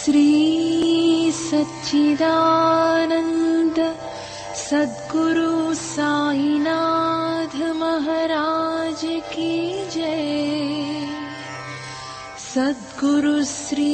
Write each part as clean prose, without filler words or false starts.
श्री सच्चिदानंद सद्गुरु साईनाथ महाराज की जय। सद्गुरु श्री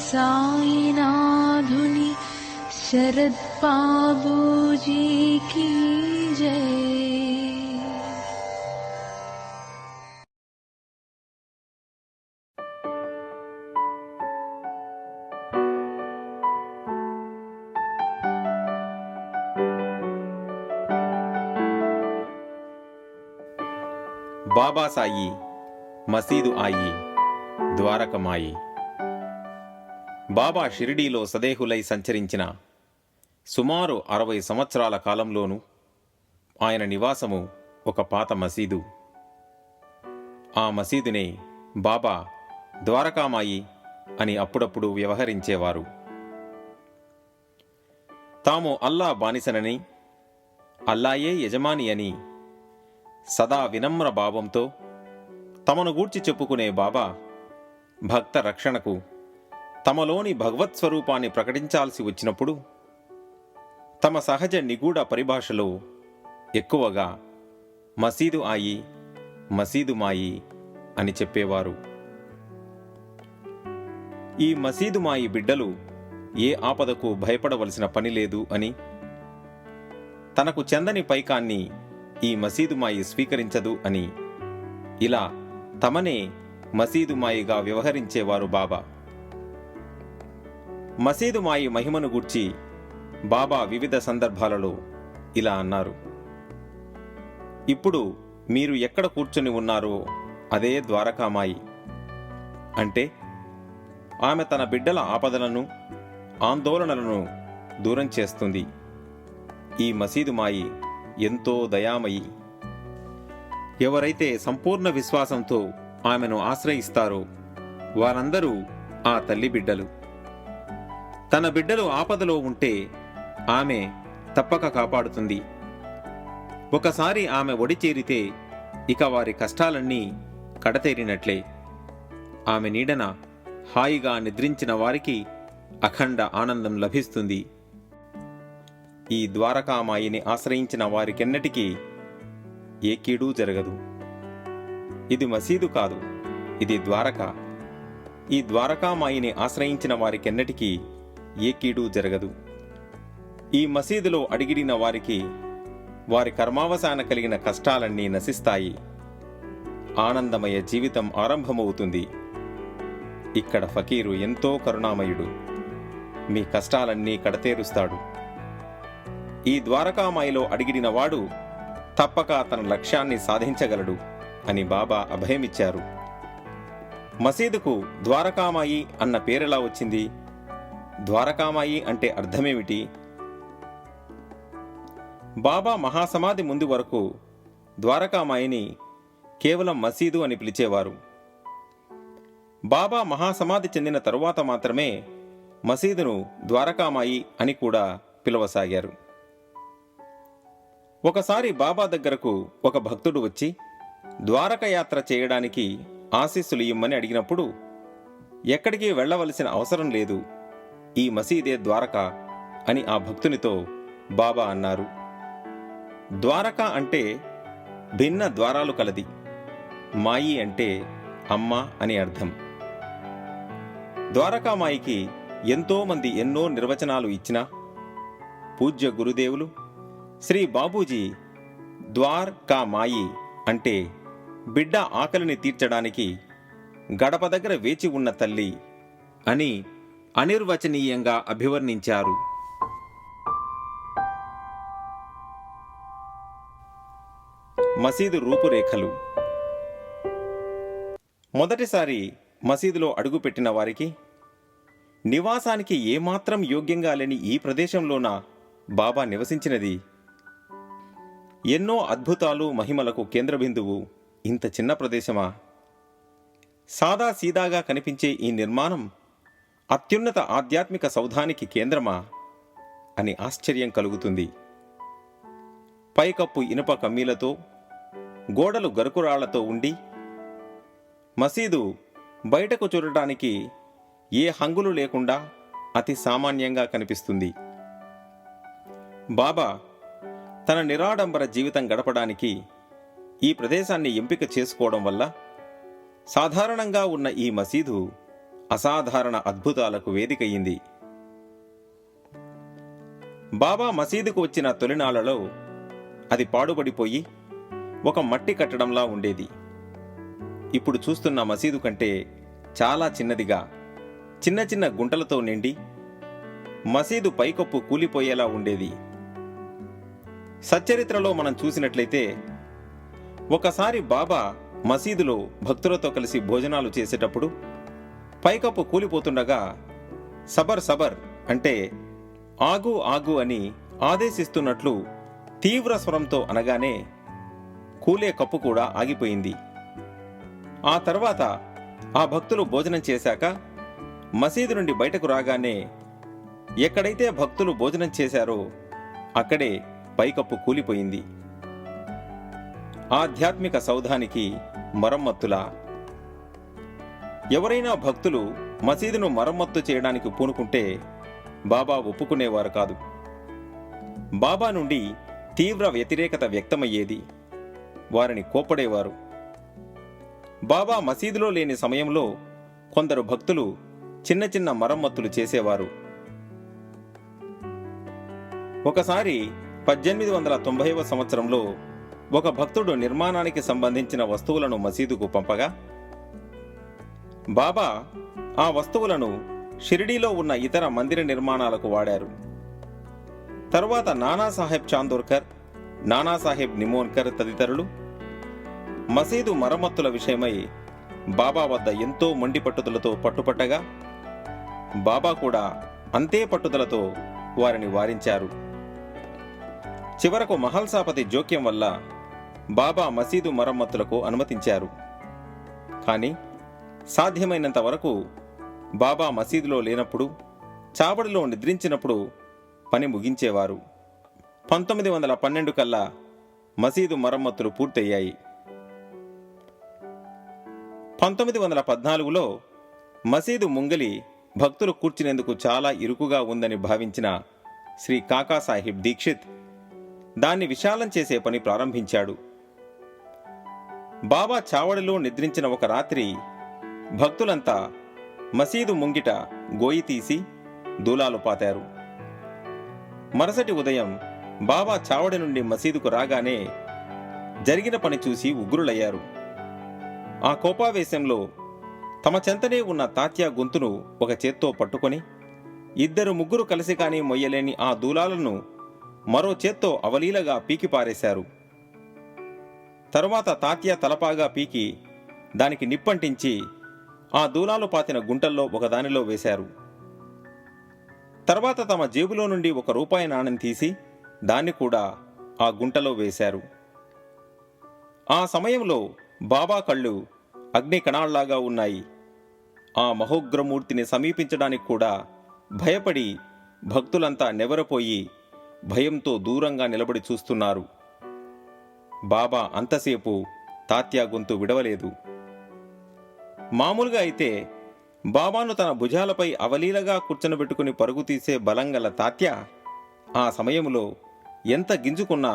साईनाथुनि शरद बाबूजी की जय। బాబా సాయి మసీదు ఆయి ద్వారకమాయి. బాబా షిరిడీలో సదేహులై సంచరించిన సుమారు 60 సంవత్సరాల కాలంలోనూ ఆయన నివాసము ఒక పాత మసీదు. ఆ మసీదునే బాబా ద్వారకామాయి అని అప్పుడప్పుడు వ్యవహరించేవారు. తాము అల్లా బానిసనని, అల్లాయే యజమాని అని సదా వినమ్ర భావంతో తమను గూర్చి చెప్పుకునే బాబా భక్త రక్షణకు తమలోని భగవత్ స్వరూపాన్ని ప్రకటించాల్సి వచ్చినప్పుడు తమ సహజ నిగూఢ పరిభాషలో ఎక్కువగా మసీదు ఆయి, మసీదు మాయి అని చెప్పేవారు. ఈ మసీదు మాయి బిడ్డలు ఏ ఆపదకు భయపడవలసిన పని లేదు అని, తనకు చెందని పైకాన్ని ఈ మసీదు మాయి స్వీకరించదు అని, ఇలా తమనే మసీదు మాయిగా వ్యవహరించేవారు బాబా. మసీదు మాయి మహిమను గూర్చి బాబా వివిధ సందర్భాలలో ఇలా అన్నారు: ఇప్పుడు మీరు ఎక్కడ కూర్చొని ఉన్నారో అదే ద్వారకామాయి. అంటే ఆమె తన బిడ్డల ఆపదలను, ఆందోళనలను దూరం చేస్తుంది. ఈ మసీదు మాయి ఎంతో దయామయి. ఎవరైతే సంపూర్ణ విశ్వాసంతో ఆమెను ఆశ్రయిస్తారో వారందరూ ఆ తల్లి బిడ్డలు. తన బిడ్డలు ఆపదలో ఉంటే ఆమె తప్పక కాపాడుతుంది. ఒకసారి ఆమె ఒడి చేరితే ఇక వారి కష్టాలన్నీ కడతేరినట్లే. ఆమె నీడన హాయిగా నిద్రించిన వారికి అఖండ ఆనందం లభిస్తుంది. ఈ ద్వారకామాయిని ఆశ్రయించిన వారికెన్నటికీ ఏ కీడూ జరగదు. ఇది మసీదు కాదు, ఇది ద్వారక. ఈ ద్వారకామాయిని ఆశ్రయించిన వారికెన్నటికీ ఏ కీడూ జరగదు. ఈ మసీదులో అడిగిడిన వారికి వారి కర్మావసాన కలిగిన కష్టాలన్నీ నశిస్తాయి. ఆనందమయ జీవితం ఆరంభమవుతుంది. ఇక్కడ ఫకీరు ఎంతో కరుణామయుడు. మీ కష్టాలన్నీ కడతేరుస్తాడు. ఈ ద్వారకామాయిలో అడిగిడిన వాడు తప్పక తన లక్ష్యాన్ని సాధించగలడు అని బాబా అభయమిచ్చారు. మసీదుకు ద్వారకామాయి అన్న పేరెలా వచ్చింది? ద్వారకామాయి అంటే అర్థమేమిటి? బాబా మహాసమాధి ముందు వరకు ద్వారకామాయిని కేవలం మసీదు అని పిలిచేవారు. బాబా మహాసమాధి చెందిన తరువాత మాత్రమే మసీదును ద్వారకామాయి అని కూడా పిలవసాగారు. ఒకసారి బాబా దగ్గరకు ఒక భక్తుడు వచ్చి ద్వారక యాత్ర చేయడానికి ఆశీస్సులు ఇమ్మని అడిగినప్పుడు, ఎక్కడికి వెళ్లవలసిన అవసరం లేదు, ఈ మసీదే ద్వారక అని ఆ భక్తునితో బాబా అన్నారు. ద్వారక అంటే భిన్న ద్వారాలు కలది, మాయి అంటే అమ్మ అని అర్థం. ద్వారకామాయికి ఎంతోమంది ఎన్నో నిర్వచనాలు ఇచ్చినా పూజ్య గురుదేవులు శ్రీ బాబూజీ ద్వారకామాయి అంటే బిడ్డ ఆకలిని తీర్చడానికి గడప దగ్గర వేచి ఉన్న తల్లి అని అనిర్వచనీయంగా అభివర్ణించారు. మసీదు రూపురేఖలు. మొదటిసారి మసీదులో అడుగుపెట్టిన వారికి నివాసానికి ఏమాత్రం యోగ్యంగా లేని ఈ ప్రదేశంలోన బాబా నివసించినది. ఎన్నో అద్భుతాలు, మహిమలకు కేంద్ర బిందువు ఇంత చిన్న ప్రదేశమా? సాదా సీదాగా కనిపించే ఈ నిర్మాణం అత్యున్నత ఆధ్యాత్మిక సౌధానికి కేంద్రమా అని ఆశ్చర్యం కలుగుతుంది. పైకప్పు ఇనుప కమ్మీలతో, గోడలు గరుకురాళ్లతో ఉండి మసీదు బయటకు చూడటానికి ఏ హంగులు లేకుండా అతి సామాన్యంగా కనిపిస్తుంది. బాబా తన నిరాడంబర జీవితం గడపడానికి ఈ ప్రదేశాన్ని ఎంపిక చేసుకోవడం వల్ల సాధారణంగా ఉన్న ఈ మసీదు అసాధారణ అద్భుతాలకు వేదికయ్యింది. బాబా మసీదుకు వచ్చిన తొలినాళ్లలో అది పాడుబడిపోయి ఒక మట్టి కట్టడంలా ఉండేది. ఇప్పుడు చూస్తున్న మసీదు కంటే చాలా చిన్నదిగా, చిన్న చిన్న గుంటలతో నిండి మసీదు పైకప్పు కూలిపోయేలా ఉండేది. సచ్చరిత్రలో మనం చూసినట్లయితే ఒకసారి బాబా మసీదులో భక్తులతో కలిసి భోజనాలు చేసేటప్పుడు పైకప్పు కూలిపోతుండగా సబర్ సబర్ అంటే ఆగు ఆగు అని ఆదేశిస్తున్నట్లు తీవ్ర స్వరంతో అనగానే కూలే కప్పు కూడా ఆగిపోయింది. ఆ తర్వాత ఆ భక్తులు భోజనం చేశాక మసీదు నుండి బయటకు రాగానే ఎక్కడైతే భక్తులు భోజనం చేశారో అక్కడే పైకప్పు కూలిపోయింది. ఆధ్యాత్మిక సౌధానికి మరమ్మత్తులా. ఎవరైనా భక్తులు మసీదును మరమ్మత్తు చేయడానికి పూనుకుంటే బాబా ఒప్పుకునేవారు కాదు. బాబా నుండి తీవ్ర వ్యతిరేకత వ్యక్తమయ్యేది. వారిని కోప్పడేవారు. బాబా మసీదులో లేని సమయంలో కొందరు భక్తులు చిన్న చిన్న మరమ్మతులు చేసేవారు. ఒకసారి 1890వ సంవత్సరంలో ఒక భక్తుడు నిర్మాణానికి సంబంధించిన వస్తువులను మసీదుకు పంపగా బాబా ఆ వస్తువులను షిరిడీలో ఉన్న ఇతర మందిర నిర్మాణాలకు వాడారు. తరువాత నానాసాహెబ్ చాందోర్కర్, నానాసాహెబ్ నిమోన్కర్ తదితరులు మసీదు మరమ్మతుల విషయమై బాబా వద్ద ఎంతో మొండి పట్టుదలతో పట్టుపట్టగా బాబా కూడా అంతే పట్టుదలతో వారిని వారించారు. చివరకు మహల్సాపతి జోక్యం వల్ల బాబా మసీదు మరమ్మతులకు అనుమతించారు. కానీ సాధ్యమైనంత వరకు బాబా మసీదులో లేనప్పుడు, చావడిలో నిద్రించినప్పుడు పని ముగించేవారు. 1912 కల్లా మసీదు మరమ్మతులు పూర్తయ్యాయి. 1914లో మసీదు ముంగలి భక్తులు కూర్చునేందుకు చాలా ఇరుకుగా ఉందని భావించిన శ్రీ కాకాసాహెబ్ దీక్షిత్ దాన్ని విశాలం చేసే పని ప్రారంభించాడు. బాబా చావడిలో నిద్రించిన ఒక రాత్రి భక్తులంతా మసీదు ముంగిట గోయి తీసి దూలాలు పాతారు. మరుసటి ఉదయం బాబా చావడి నుండి మసీదుకు రాగానే జరిగిన పని చూసి ఉగ్రులయ్యారు. ఆ కోపావేశంలో తమ చెంతనే ఉన్న తాత్యా గొంతును ఒక చేత్తో పట్టుకొని 2-3 కలిసి కానీ మొయ్యలేని ఆ దూలాలను మరో చేత్తో అవలీలగా పీకి పారేశారు. తరువాత తాత్యా తలపాగా పీకి దానికి నిప్పంటించి ఆ దూలాలు పాతిన గుంటల్లో ఒకదానిలో వేశారు. తర్వాత తమ జేబులో నుండి ₹1 నాణెం తీసి దాన్ని కూడా ఆ గుంటలో వేశారు. ఆ సమయంలో బాబా కళ్ళు అగ్ని కణాల్లాగా ఉన్నాయి. ఆ మహోగ్రమూర్తిని సమీపించడానికి కూడా భయపడి భక్తులంతా నెవరపోయి భయంతో దూరంగా నిలబడి చూస్తున్నారు. బాబా అంతసేపు తాత్యా గొంతు విడవలేదు. మామూలుగా అయితే బాబాను తన భుజాలపై అవలీలగా కూర్చొనబెట్టుకుని పరుగు తీసే బలంగల తాత్యా ఆ సమయంలో ఎంత గింజుకున్నా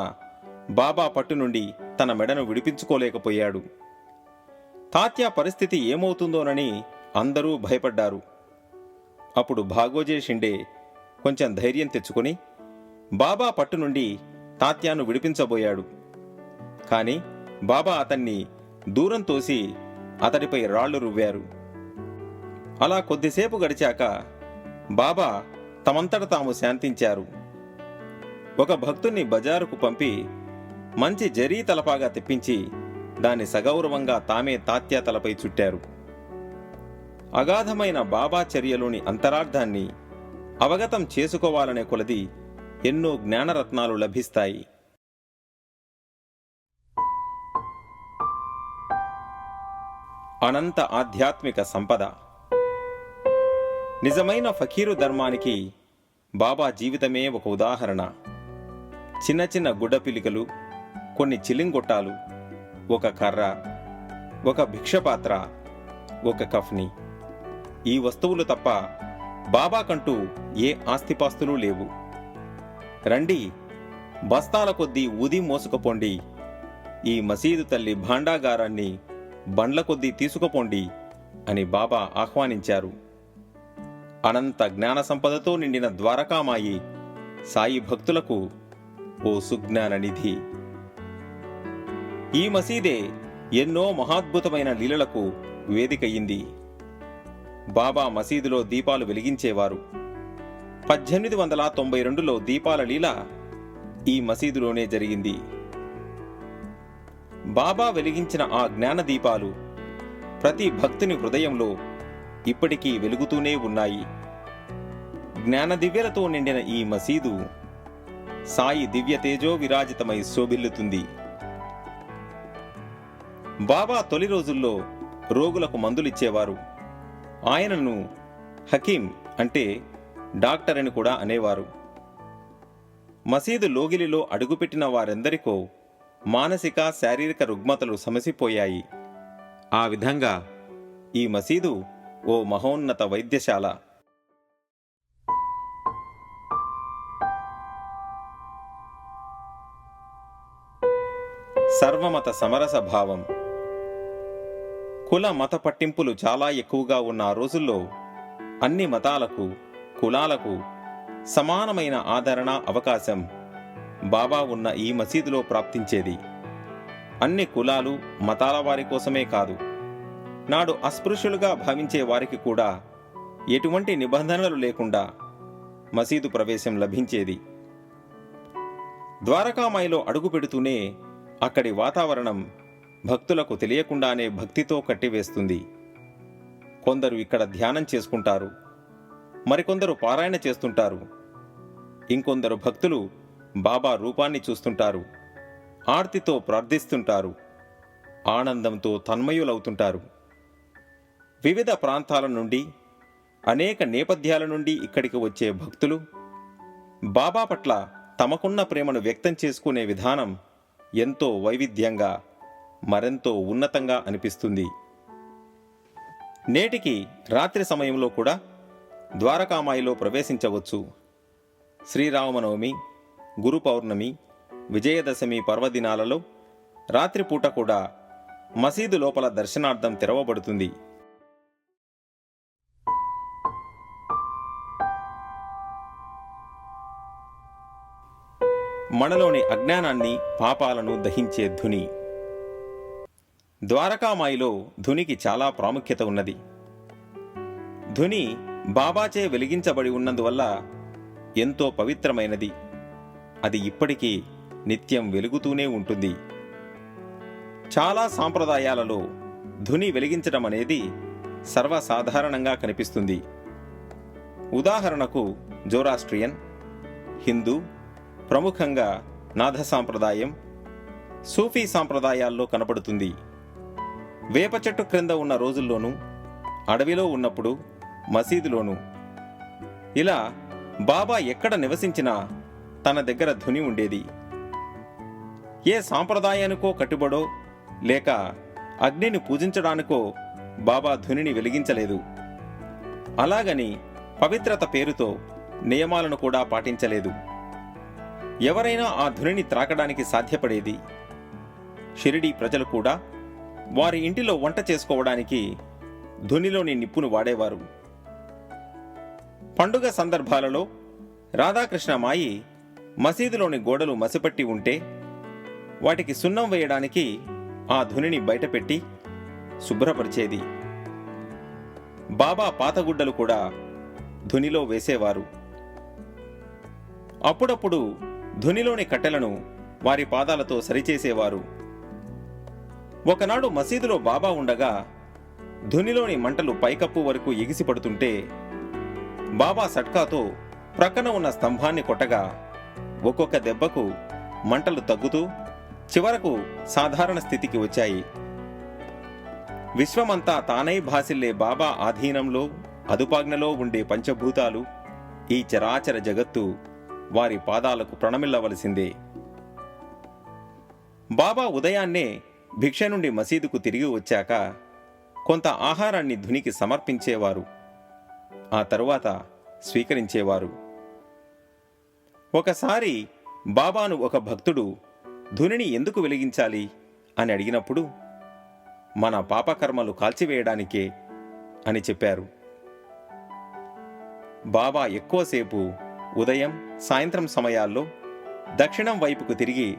బాబా పట్టు నుండి తన మెడను విడిపించుకోలేకపోయాడు. తాత్యా పరిస్థితి ఏమవుతుందోనని అందరూ భయపడ్డారు. అప్పుడు భాగోజే షిండే కొంచెం ధైర్యం తెచ్చుకొని బాబా పట్టు నుండి తాత్యాను విడిపించబోయాడు. కాని బాబా అతన్ని దూరం తోసి అతడిపై రాళ్లు రువ్వారు. అలా కొద్దిసేపు గడిచాక బాబా తమంతట తాము శాంతించారు. ఒక భక్తుణ్ణి బజారుకు పంపి మంచి జరీ తలపాగా తెప్పించి దాన్ని సగౌరవంగా తామే తాత్యా తలపై చుట్టారు. అగాధమైన బాబా చర్యలోని అంతరార్థాన్ని అవగతం చేసుకోవాలనే కొలది ఎన్నో జ్ఞానరత్నాలు లభిస్తాయి. అనంత ఆధ్యాత్మిక సంపద. నిజమైన ఫకీరు ధర్మానికి బాబా జీవితమే ఒక ఉదాహరణ. చిన్న చిన్న గుడ్డపిలికలు, కొన్ని చిలింగొట్టాలు, ఒక కర్ర, ఒక భిక్షపాత్ర, ఒక కఫ్ని. ఈ వస్తువులు తప్ప బాబాకంటూ ఏ ఆస్తిపాస్తులు లేవు. రండి, బస్తాల కొద్దీ ఊది మోసుకుపోండి, ఈ మసీదు తల్లి భాండాగారాన్ని బండ్ల కొద్దీ తీసుకుపోండి అని బాబా ఆహ్వానించారు. అనంత జ్ఞాన సంపదతో నిండిన ద్వారకామాయి సాయి భక్తులకు ఓ సుజ్ఞాన నిధి. ఈ మసీదే ఎన్నో మహాద్భుతమైన లీలలకు వేదికయింది. బాబా మసీదులో దీపాలు వెలిగించేవారు. 1892లో దీపాల లీల ఈ మసీదులోనే జరిగింది. బాబా వెలిగించిన ఆ జ్ఞాన దీపాలు ప్రతి భక్తుని హృదయంలో ఇప్పటికీ వెలుగుతూనే ఉన్నాయి. జ్ఞాన దివ్యలతో నిండిన ఈ మసీదు సాయి దివ్య తేజో విరాజితమై శోభిల్లుతుంది. బాబా తొలి రోజుల్లో రోగులకు మందులిచ్చేవారు. ఆయనను హకీం అంటే డాక్టర్ అని కూడా అనేవారు. మసీదు లోగిలిలో అడుగుపెట్టిన వారెందరికో మానసిక శారీరక రుగ్మతలు సమసిపోయాయి. ఆ విధంగా ఈ మసీదు ఓ మహోన్నత వైద్యశాల. సర్వమత సమరస భావం. కుల మత పట్టింపులు చాలా ఎక్కువగా ఉన్న ఆ రోజుల్లో అన్ని మతాలకు, కులాలకు సమానమైన ఆదరణ, అవకాశం బాబా ఉన్న ఈ మసీదులో ప్రాప్తించేది. అన్ని కులాలు, మతాల వారి కోసమే కాదు, నాడు అస్పృశ్యులుగా భావించే వారికి కూడా ఎటువంటి నిబంధనలు లేకుండా మసీదు ప్రవేశం లభించేది. ద్వారకామాయిలో అడుగు పెడుతూనే అక్కడి వాతావరణం భక్తులకు తెలియకుండానే భక్తితో కట్టివేస్తుంది. కొందరు ఇక్కడ ధ్యానం చేసుకుంటారు, మరికొందరు పారాయణ చేస్తుంటారు, ఇంకొందరు భక్తులు బాబా రూపాన్ని చూస్తుంటారు, ఆర్తితో ప్రార్థిస్తుంటారు, ఆనందంతో తన్మయులవుతుంటారు. వివిధ ప్రాంతాల నుండి, అనేక నేపథ్యాల నుండి ఇక్కడికి వచ్చే భక్తులు బాబా పట్ల తమకున్న ప్రేమను వ్యక్తం చేసుకునే విధానం ఎంతో వైవిధ్యంగా, మరెంతో ఉన్నతంగా అనిపిస్తుంది. నేటికి రాత్రి సమయంలో కూడా ద్వారకామాయిలో ప్రవేశించవచ్చు. శ్రీరామనవమి, గురు పౌర్ణమి, విజయదశమి పర్వదినాలలో రాత్రిపూట కూడా మసీదు లోపల దర్శనార్థం తెరవబడుతుంది. మనలోని అజ్ఞానాన్ని, పాపాలను దహించే ధుని. ద్వారకామాయిలో ధునికి చాలా ప్రాముఖ్యత ఉన్నది. ధుని బాబాచే వెలిగించబడి ఉన్నందువల్ల ఎంతో పవిత్రమైనది. అది ఇప్పటికీ నిత్యం వెలుగుతూనే ఉంటుంది. చాలా సాంప్రదాయాలలో ధుని వెలిగించడం అనేది సర్వసాధారణంగా కనిపిస్తుంది. ఉదాహరణకు జోరాస్ట్రియన్, హిందూ, ప్రముఖంగా నాథ సాంప్రదాయం, సూఫీ సాంప్రదాయాల్లో కనపడుతుంది. వేప చెట్టు క్రింద ఉన్న రోజుల్లోనూ, అడవిలో ఉన్నప్పుడు మసీదులోనూ, ఇలా బాబా ఎక్కడ నివసించినా తన దగ్గర ధుని ఉండేది. ఏ సాంప్రదాయానికో కట్టుబడో లేక అగ్నిని పూజించడానికో బాబా ధునిని వెలిగించలేదు. అలాగని పవిత్రత పేరుతో నియమాలను కూడా పాటించలేదు. ఎవరైనా ఆ ధునిని త్రాకడానికి సాధ్యపడేది. షిరిడీ ప్రజలు కూడా వారి ఇంటిలో వంట చేసుకోవడానికి ధునిలోని నిప్పును వాడేవారు. పండుగ సందర్భాలలో రాధాకృష్ణ మాయి మసీదులోని గోడలు మసిపట్టి ఉంటే వాటికి సున్నం వేయడానికి ఆ ధునిని బయటపెట్టి శుభ్రపరిచేది. బాబా పాతగుడ్డలు కూడా ధునిలో వేసేవారు. అప్పుడప్పుడు ధునిలోని కట్టెలను వారి పాదాలతో సరిచేసేవారు. ఒకనాడు మసీదులో బాబా ఉండగా ధునిలోని మంటలు పైకప్పు వరకు ఎగిసిపడుతుంటే బాబా సట్కాతో ప్రక్కన ఉన్న స్తంభాన్ని కొట్టగా ఒక్కొక్క దెబ్బకు మంటలు తగ్గుతూ చివరకు సాధారణ స్థితికి వచ్చాయి. విశ్వమంతా తానై భాసిల్లే బాబా ఆధీనంలో, అదుపాజ్ఞలో ఉండే పంచభూతాలు, ఈ చరాచర జగత్తు వారి పాదాలకు ప్రణమిల్లవలసిందే. బాబా ఉదయాన్నే భిక్ష నుండి మసీదుకు తిరిగి వచ్చాక కొంత ఆహారాన్ని ధునికి సమర్పించేవారు. ఆ తరువాత స్వీకరించేవారు. ఒకసారి బాబాను ఒక భక్తుడు ధునిని ఎందుకు వెలిగించాలి అని అడిగినప్పుడు, మన పాపకర్మలు కాల్చివేయడానికే అని చెప్పారు. బాబా ఎక్కువసేపు ఉదయం సాయంత్రం సమయాల్లో దక్షిణం వైపుకు తిరిగి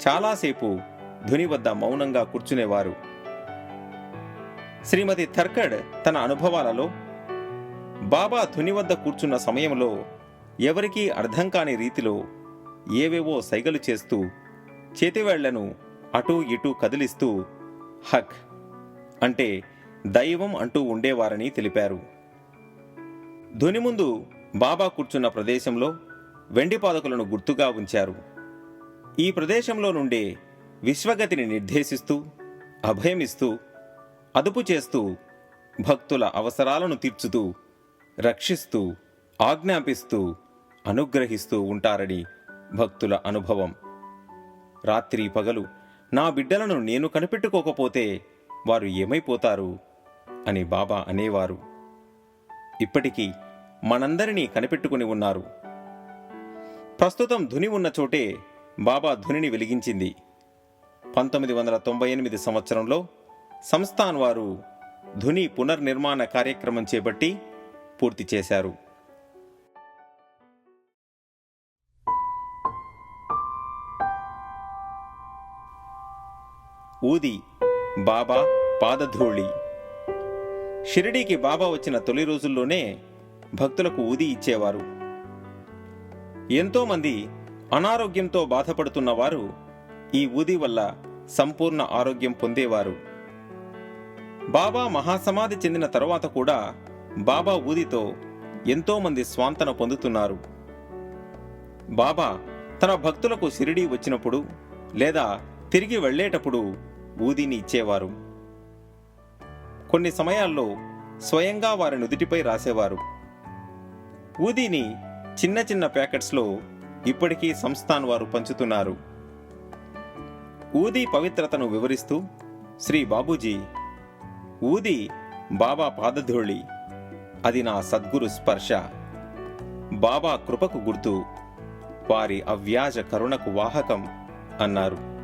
చాలాసేపు ధుని వద్ద మౌనంగా కూర్చునేవారు. శ్రీమతి థర్కడ్ తన అనుభవాలలో, బాబా ధుని వద్ద కూర్చున్న సమయంలో ఎవరికీ అర్థం కాని రీతిలో ఏవేవో సైగలు చేస్తూ చేతివేళ్లను అటూ ఇటూ కదిలిస్తూ హక్ అంటే దైవం అంటూ ఉండేవారని తెలిపారు. ధుని ముందు బాబా కూర్చున్న ప్రదేశంలో వెండి పాదకులను గుర్తుగా ఉంచారు. ఈ ప్రదేశంలో నుండే విశ్వగతిని నిర్దేశిస్తూ, అభయమిస్తూ, అదుపు చేస్తూ, భక్తుల అవసరాలను తీర్చుతూ, రక్షిస్తూ, ఆజ్ఞాపిస్తూ, అనుగ్రహిస్తూ ఉంటారని భక్తుల అనుభవం. రాత్రి పగలు నా బిడ్డలను నేను కనిపెట్టుకోకపోతే వారు ఏమైపోతారు అని బాబా అనేవారు. ఇప్పటికీ మనందరినీ కనిపెట్టుకుని ఉన్నారు. ప్రస్తుతం ధుని ఉన్న చోటే బాబా ధునిని వెలిగించింది. 1998 సంవత్సరంలో సంస్థాన్ వారు ధుని పునర్నిర్మాణ కార్యక్రమం చేపట్టి పూర్తి చేశారు. ఊది బాబా పాదధూళి. షిరిడీకి బాబా వచ్చిన తొలి రోజుల్లోనే భక్తులకు ఊది ఇచ్చేవారు. ఎంతోమంది అనారోగ్యంతో బాధపడుతున్న వారు ఈ ఊది వల్ల సంపూర్ణ ఆరోగ్యం పొందేవారు. బాబా మహాసమాధి చెందిన తరువాత కూడా బాబా ఊదితో ఎంతోమంది స్వాంతన పొందుతున్నారు. బాబా తన భక్తులకు షిరిడీ వచ్చినప్పుడు లేదా తిరిగి వెళ్లేటప్పుడు ఊదిని ఇచ్చేవారు. కొన్ని సమయాల్లో స్వయంగా వారి నుదిటిపై రాసేవారు. ఊదిని చిన్న చిన్న ప్యాకెట్స్లో ఇప్పటికీ సంస్థాన్ వారు పంచుతున్నారు. ఊది పవిత్రతను వివరిస్తూ శ్రీ బాబూజీ, ఊది బాబా పాదధూళి, అది నా సద్గురు స్పర్శ, బాబా కృపకు గుర్తు, వారి అవ్యాజ కరుణకు వాహకం అన్నారు.